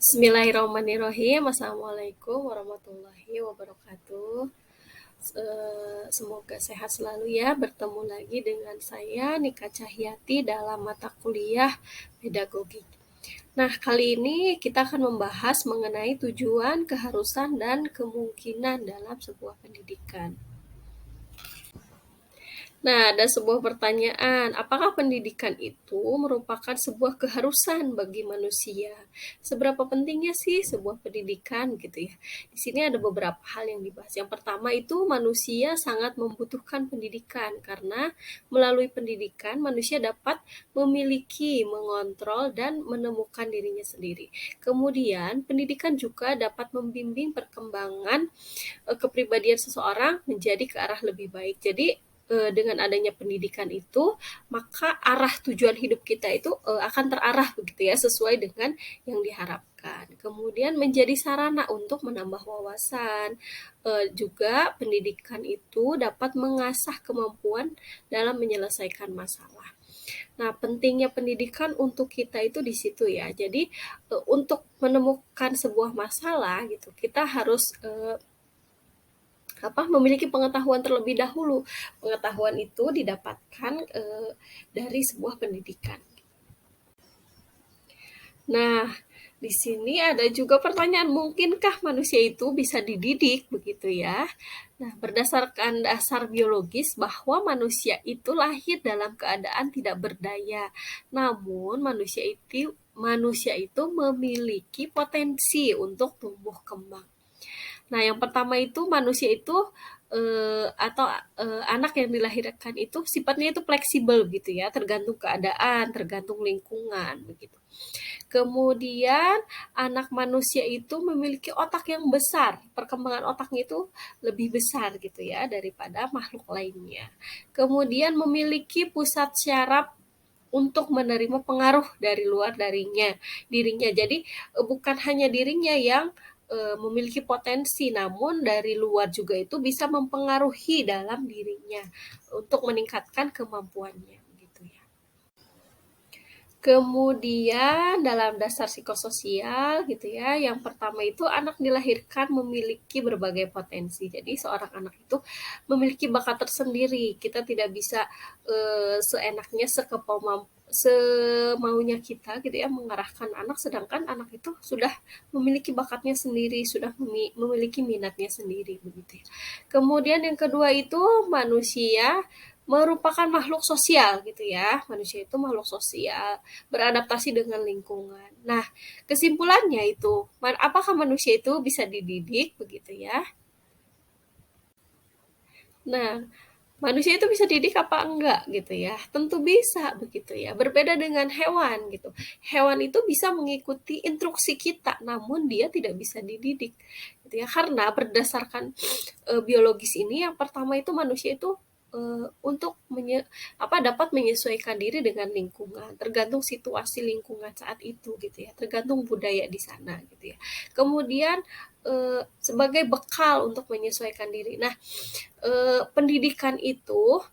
Bismillahirrahmanirrahim. Assalamualaikum warahmatullahi wabarakatuh. Semoga sehat selalu ya. Bertemu lagi dengan saya Nika Cahyati dalam mata kuliah pedagogi. Nah, kali ini kita akan membahas mengenai tujuan, keharusan, dan kemungkinan dalam sebuah pendidikan. Nah, ada sebuah pertanyaan, apakah pendidikan itu merupakan sebuah keharusan bagi manusia? Seberapa pentingnya sih sebuah pendidikan gitu ya? Di sini ada beberapa hal yang dibahas. Yang pertama itu manusia sangat membutuhkan pendidikan karena melalui pendidikan manusia dapat memiliki, mengontrol, dan menemukan dirinya sendiri. Kemudian, pendidikan juga dapat membimbing perkembangan kepribadian seseorang menjadi ke arah lebih baik. Jadi dengan adanya pendidikan itu, maka arah tujuan hidup kita itu akan terarah begitu ya, sesuai dengan yang diharapkan. Kemudian menjadi sarana untuk menambah wawasan. Juga pendidikan itu dapat mengasah kemampuan dalam menyelesaikan masalah. Nah, pentingnya pendidikan untuk kita itu di situ ya. Jadi untuk menemukan sebuah masalah gitu, kita harus memiliki pengetahuan terlebih dahulu. Pengetahuan itu didapatkan dari sebuah pendidikan. Nah, di sini ada juga pertanyaan, mungkinkah manusia itu bisa dididik begitu ya? Nah, berdasarkan dasar biologis bahwa manusia itu lahir dalam keadaan tidak berdaya. Namun manusia itu memiliki potensi untuk tumbuh kembang. Nah, yang pertama itu manusia itu anak yang dilahirkan itu sifatnya itu fleksibel gitu ya, tergantung keadaan, tergantung lingkungan begitu. Kemudian anak manusia itu memiliki otak yang besar, perkembangan otaknya itu lebih besar gitu ya daripada makhluk lainnya. Kemudian memiliki pusat syaraf untuk menerima pengaruh dari luar dirinya. Jadi bukan hanya dirinya yang memiliki potensi, namun dari luar juga itu bisa mempengaruhi dalam dirinya untuk meningkatkan kemampuannya gitu ya. Kemudian dalam dasar psikososial gitu ya, yang pertama itu anak dilahirkan memiliki berbagai potensi. Jadi seorang anak itu memiliki bakat tersendiri. Kita tidak bisa seenaknya semaunya kita gitu ya mengarahkan anak, sedangkan anak itu sudah memiliki bakatnya sendiri, sudah memiliki minatnya sendiri begitu ya. Kemudian yang kedua itu manusia merupakan makhluk sosial gitu ya. Manusia itu makhluk sosial, beradaptasi dengan lingkungan. Nah, kesimpulannya itu, apakah manusia itu bisa dididik begitu ya? Nah, manusia itu bisa didik apa enggak gitu ya? Tentu bisa begitu ya. Berbeda dengan hewan gitu. Hewan itu bisa mengikuti instruksi kita, namun dia tidak bisa dididik gitu ya. Karena berdasarkan biologis ini yang pertama itu manusia itu untuk dapat menyesuaikan diri dengan lingkungan, tergantung situasi lingkungan saat itu gitu ya, tergantung budaya di sana gitu ya. Kemudian sebagai bekal untuk menyesuaikan diri. Nah, pendidikan itu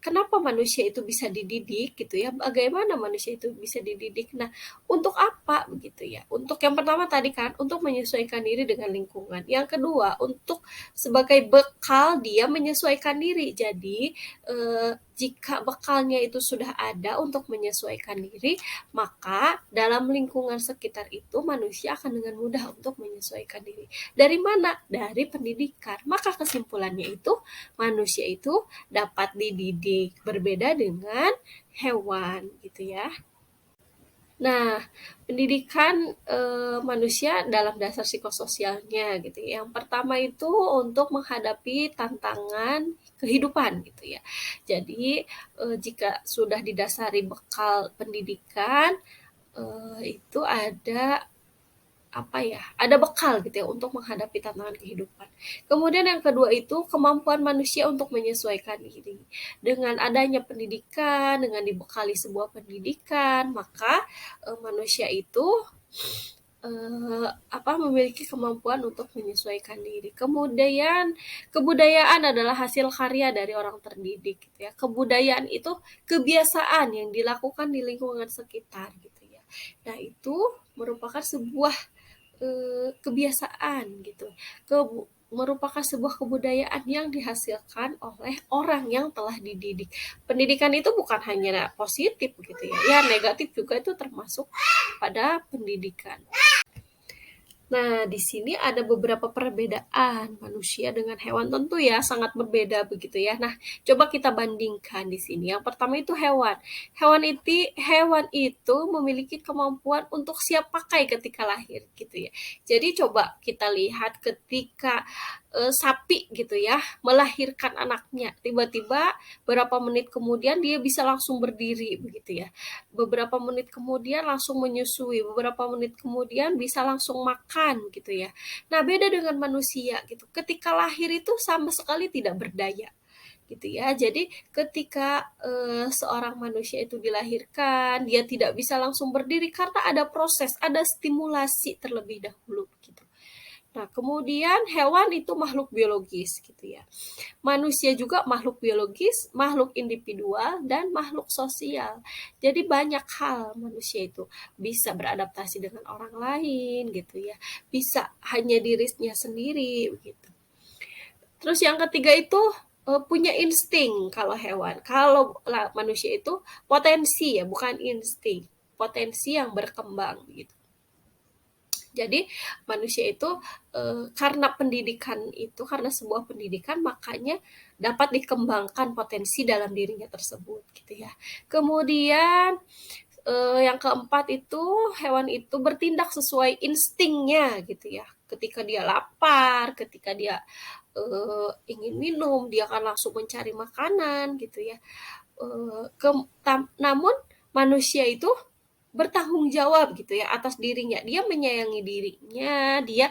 kenapa manusia itu bisa dididik gitu ya, bagaimana manusia itu bisa dididik. Nah, untuk apa begitu ya, untuk yang pertama tadi kan untuk menyesuaikan diri dengan lingkungan, yang kedua untuk sebagai bekal dia menyesuaikan diri. Jadi jika bekalnya itu sudah ada untuk menyesuaikan diri, maka dalam lingkungan sekitar itu manusia akan dengan mudah untuk menyesuaikan diri. Dari mana? Dari pendidikan. Maka kesimpulannya itu manusia itu dapat dididik, berbeda dengan hewan gitu ya. Nah, pendidikan manusia dalam dasar psikososialnya gitu ya. Yang pertama itu untuk menghadapi tantangan kehidupan gitu ya. Jadi jika sudah didasari bekal pendidikan itu ada bekal gitu ya untuk menghadapi tantangan kehidupan. Kemudian yang kedua itu kemampuan manusia untuk menyesuaikan diri. Dengan adanya pendidikan, dengan dibekali sebuah pendidikan, maka manusia itu memiliki kemampuan untuk menyesuaikan diri. Kemudian kebudayaan adalah hasil karya dari orang terdidik gitu ya. Kebudayaan itu kebiasaan yang dilakukan di lingkungan sekitar gitu ya. Nah, itu merupakan sebuah kebiasaan gitu, merupakan sebuah kebudayaan yang dihasilkan oleh orang yang telah dididik. Pendidikan itu bukan hanya positif gitu ya, ya negatif juga itu termasuk pada pendidikan. Nah, di sini ada beberapa perbedaan manusia dengan hewan, tentu ya sangat berbeda begitu ya. Nah, coba kita bandingkan di sini. Yang pertama itu hewan. Hewan itu memiliki kemampuan untuk siap pakai ketika lahir gitu ya. Jadi coba kita lihat ketika sapi gitu ya melahirkan anaknya, tiba-tiba beberapa menit kemudian dia bisa langsung berdiri begitu ya. Beberapa menit kemudian langsung menyusui, beberapa menit kemudian bisa langsung makan gitu ya. Nah, beda dengan manusia gitu. Ketika lahir itu sama sekali tidak berdaya gitu ya. Jadi ketika seorang manusia itu dilahirkan, dia tidak bisa langsung berdiri karena ada proses, ada stimulasi terlebih dahulu gitu. Nah, kemudian hewan itu makhluk biologis gitu ya. Manusia juga makhluk biologis, makhluk individual, dan makhluk sosial. Jadi banyak hal manusia itu bisa beradaptasi dengan orang lain gitu ya. Bisa hanya dirinya sendiri begitu. Terus yang ketiga itu punya insting kalau hewan. Kalau manusia itu potensi ya, bukan insting. Potensi yang berkembang gitu. Jadi manusia itu karena pendidikan itu, karena sebuah pendidikan, makanya dapat dikembangkan potensi dalam dirinya tersebut gitu ya. Kemudian yang keempat itu hewan itu bertindak sesuai instingnya gitu ya. Ketika dia lapar, ketika dia ingin minum, dia akan langsung mencari makanan gitu ya. Namun manusia itu bertanggung jawab gitu ya atas dirinya. Dia menyayangi dirinya, dia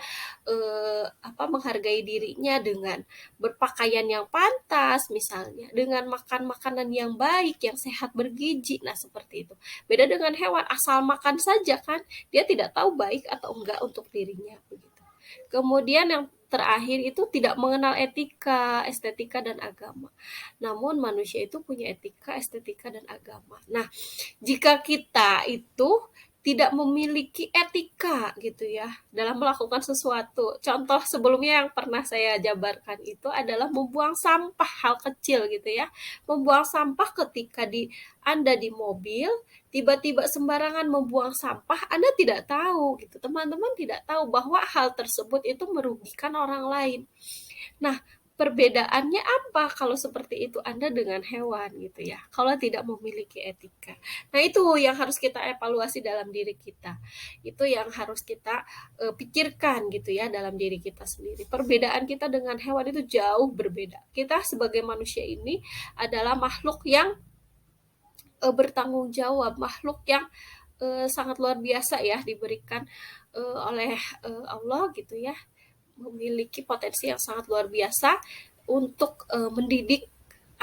menghargai dirinya dengan berpakaian yang pantas misalnya, dengan makan makanan yang baik, yang sehat bergizi. Nah, seperti itu. Beda dengan hewan, asal makan saja kan, dia tidak tahu baik atau enggak untuk dirinya begitu. Kemudian yang terakhir itu tidak mengenal etika, estetika, dan agama. Namun manusia itu punya etika, estetika, dan agama. Nah, jika kita itu tidak memiliki etika gitu ya dalam melakukan sesuatu. Contoh sebelumnya yang pernah saya jabarkan itu adalah membuang sampah, hal kecil gitu ya. Membuang sampah ketika Anda di mobil, tiba-tiba sembarangan membuang sampah, Anda tidak tahu gitu. Teman-teman tidak tahu bahwa hal tersebut itu merugikan orang lain. Nah, perbedaannya apa kalau seperti itu Anda dengan hewan gitu ya, kalau tidak memiliki etika. Nah, itu yang harus kita evaluasi dalam diri kita. Itu yang harus kita pikirkan gitu ya dalam diri kita sendiri. Perbedaan kita dengan hewan itu jauh berbeda. Kita sebagai manusia ini adalah makhluk yang bertanggung jawab, makhluk yang sangat luar biasa ya diberikan oleh Allah gitu ya, memiliki potensi yang sangat luar biasa untuk mendidik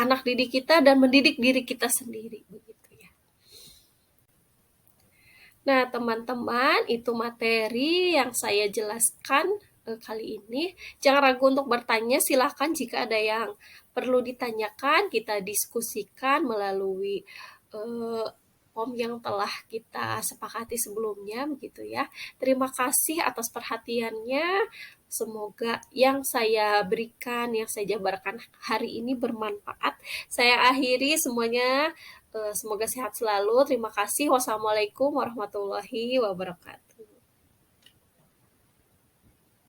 anak didik kita dan mendidik diri kita sendiri begitu ya. Nah, teman-teman, itu materi yang saya jelaskan kali ini. Jangan ragu untuk bertanya, silahkan jika ada yang perlu ditanyakan, kita diskusikan melalui form yang telah kita sepakati sebelumnya begitu ya. Terima kasih atas perhatiannya. Semoga yang saya berikan, yang saya jabarkan hari ini bermanfaat. Saya akhiri semuanya. Semoga sehat selalu. Terima kasih. Wassalamualaikum warahmatullahi wabarakatuh.